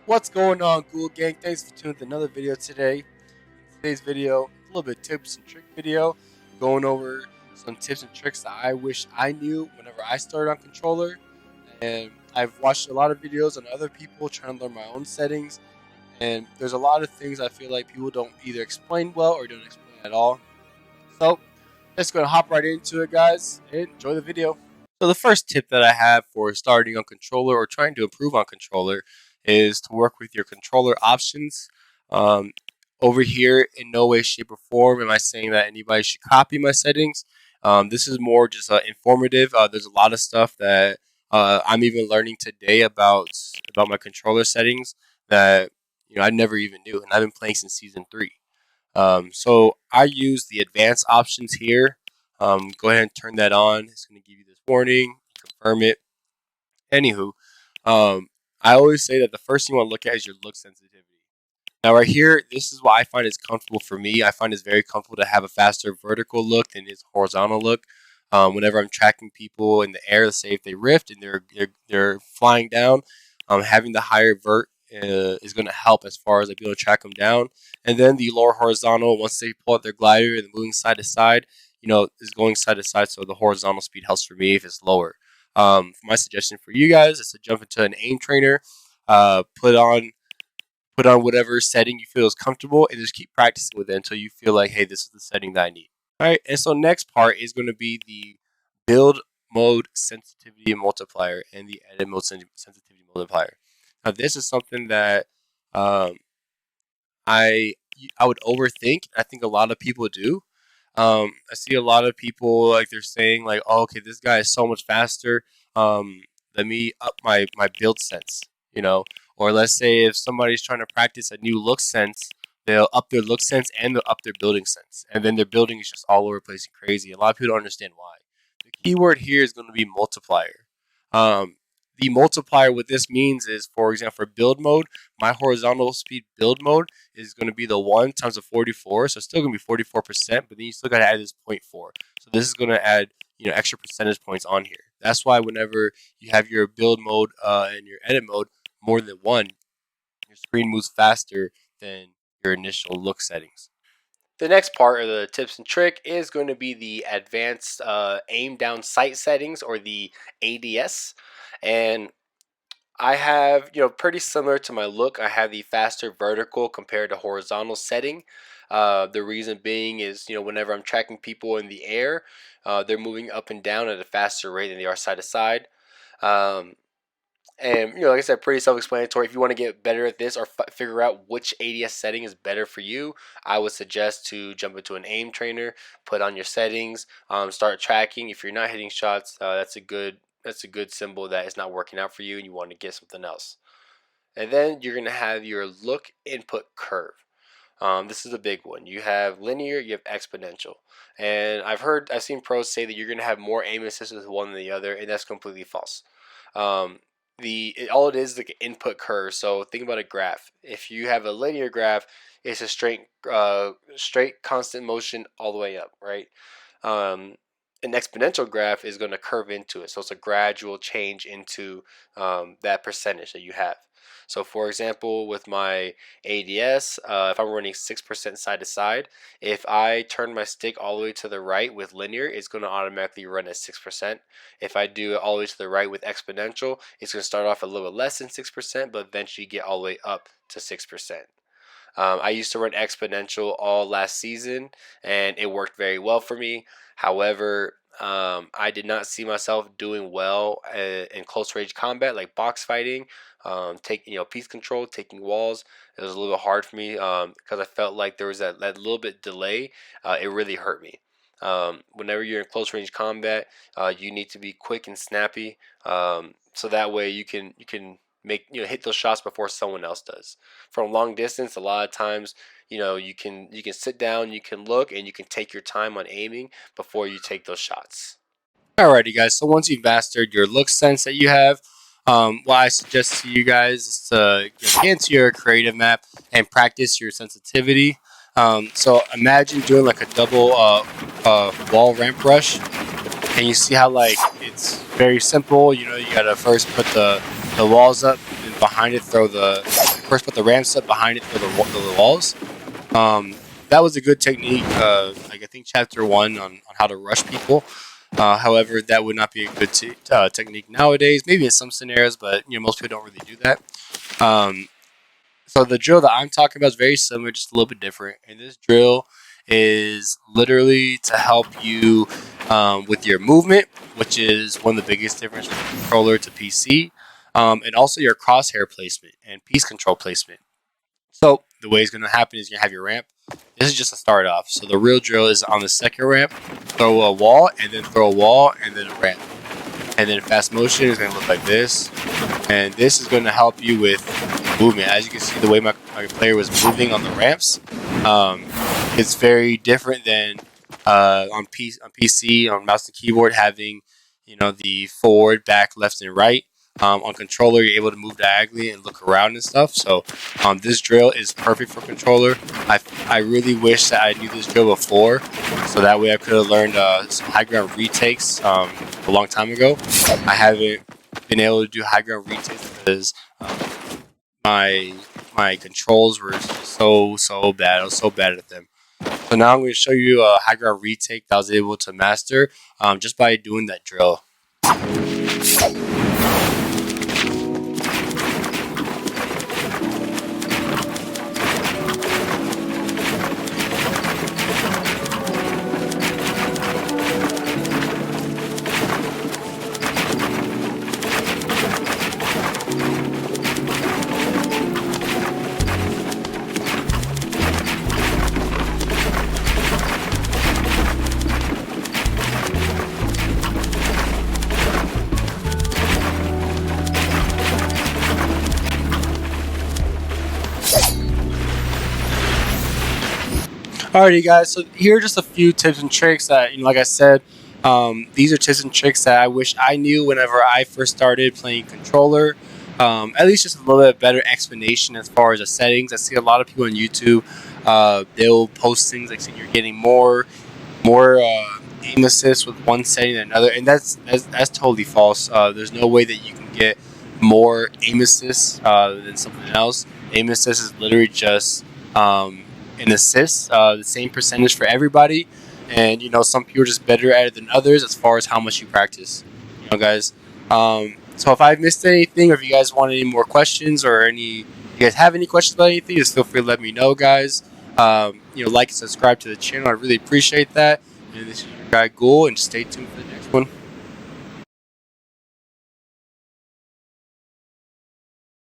What's going on, Ghoul Gang? Thanks for tuning to another video today. In today's video, a little bit of tips and trick video, going over some tips and tricks that I wish I knew whenever I started on controller. And I've watched a lot of videos on other people trying to learn my own settings, and there's a lot of things I feel like people don't either explain well or don't explain at all. So let's go and hop right into it, guys, and enjoy the video. So the first tip that I have for starting on controller or trying to improve on controller is to work with your controller options. Um, Over here, in no way, shape, or form am I saying that anybody should copy my settings. This is more just informative. There's a lot of stuff that I'm even learning today about my controller settings that I never even knew, and I've been playing since season 3. So I use the advanced options here. Go ahead and turn that on. It's going to give you this warning, confirm it. Anywho, I always say that the first thing you want to look at is your look sensitivity. Now, right here, this is what I find is comfortable for me. I find it's very comfortable to have a faster vertical look than its horizontal look. Whenever I'm tracking people in the air, let's say if they rift and they're flying down, having the higher vert is going to help as far as like being able to track them down. And then the lower horizontal, once they pull out their glider and moving side to side, is going side to side. So the horizontal speed helps for me if it's lower. My suggestion for you guys is to jump into an aim trainer, put on whatever setting you feel is comfortable, and just keep practicing with it until you feel like, hey, this is the setting that I need. All right, and so next part is going to be the build mode sensitivity multiplier and the edit mode sensitivity multiplier. Now, this is something that um, I would overthink. I think a lot of people do. I see a lot of people like they're saying like, oh, okay, this guy is so much faster. Let me up my build sense, or let's say if somebody's trying to practice a new look sense, they'll up their look sense and they'll up their building sense, and then their building is just all over the place and crazy. A lot of people don't understand why. The key word here is going to be multiplier. The multiplier, what this means is, for example, for build mode, my horizontal speed build mode is going to be the 1 times the 44, so it's still going to be 44%, but then you still got to add this 0.4. So this is going to add extra percentage points on here. That's why whenever you have your build mode and your edit mode more than 1, your screen moves faster than your initial look settings. The next part of the tips and trick is going to be the advanced aim down sight settings, or the ADS. And I have, pretty similar to my look, I have the faster vertical compared to horizontal setting. The reason being is, whenever I'm tracking people in the air, they're moving up and down at a faster rate than they are side to side. And like I said, pretty self-explanatory. If you want to get better at this or figure out which ADS setting is better for you, I would suggest to jump into an aim trainer, put on your settings, start tracking. If you're not hitting shots, that's a good symbol that it's not working out for you and you want to get something else. And then you're going to have your look input curve. This is a big one. You have linear, you have exponential, and I've seen pros say that you're going to have more aim assist with one than the other, and that's completely false. All it is like an input curve. So think about a graph. If you have a linear graph, it's a straight constant motion all the way up, right? An exponential graph is going to curve into it, so it's a gradual change into that percentage that you have. So for example, with my ADS, if I'm running 6% side to side, if I turn my stick all the way to the right with linear, it's going to automatically run at 6%. If I do it all the way to the right with exponential, it's going to start off a little bit less than 6%, but eventually get all the way up to 6%. I used to run exponential all last season, and it worked very well for me. However, I did not see myself doing well in close range combat, like box fighting, taking piece control, taking walls. It was a little bit hard for me because I felt like there was that little bit delay. It really hurt me. Whenever you're in close range combat, you need to be quick and snappy, so that way you can make hit those shots before someone else does. From long distance, a lot of times you can sit down, you can look, and you can take your time on aiming before you take those shots. Alrighty, guys. So once you've mastered your look sense that you have, what I suggest to you guys is to get into your creative map and practice your sensitivity. So imagine doing like a double wall ramp rush, and you see how like it's very simple. You gotta first put the walls up, and behind it throw the first put the ramps up behind it for the walls. That was a good technique. Like I think chapter 1 on how to rush people. However, that would not be a good technique nowadays. Maybe in some scenarios, but most people don't really do that. So the drill that I'm talking about is very similar, just a little bit different. And this drill is literally to help you with your movement, which is one of the biggest differences from controller to PC, and also your crosshair placement and piece control placement. So the way it's going to happen is you're going to have your ramp. This is just a start off. So the real drill is on the second ramp, throw a wall, and then throw a wall, and then a ramp. And then fast motion is going to look like this. And this is going to help you with movement. As you can see, the way my player was moving on the ramps, it's very different than on PC, on mouse and keyboard, having the forward, back, left, and right. On controller, you're able to move diagonally and look around and stuff. So this drill is perfect for controller. I really wish that I knew this drill before, so that way I could have learned some high ground retakes a long time ago. I haven't been able to do high ground retakes because my controls were so bad. I was so bad at them. So now I'm going to show you a high ground retake that I was able to master just by doing that drill. Alrighty, guys. So here are just a few tips and tricks that, like I said, these are tips and tricks that I wish I knew whenever I first started playing controller. At least just a little bit better explanation as far as the settings. I see a lot of people on YouTube. They'll post things like saying you're getting more aim assist with one setting than another, and that's totally false. There's no way that you can get more aim assist than something else. Aim assist is literally just an assist, the same percentage for everybody, and some people are just better at it than others as far as how much you practice, guys. So if I've missed anything, or if you guys want any more questions, or you guys have any questions about anything, just feel free to let me know, guys. Like and subscribe to the channel. I really appreciate that. And this is your guy Ghoul, and stay tuned for the next one.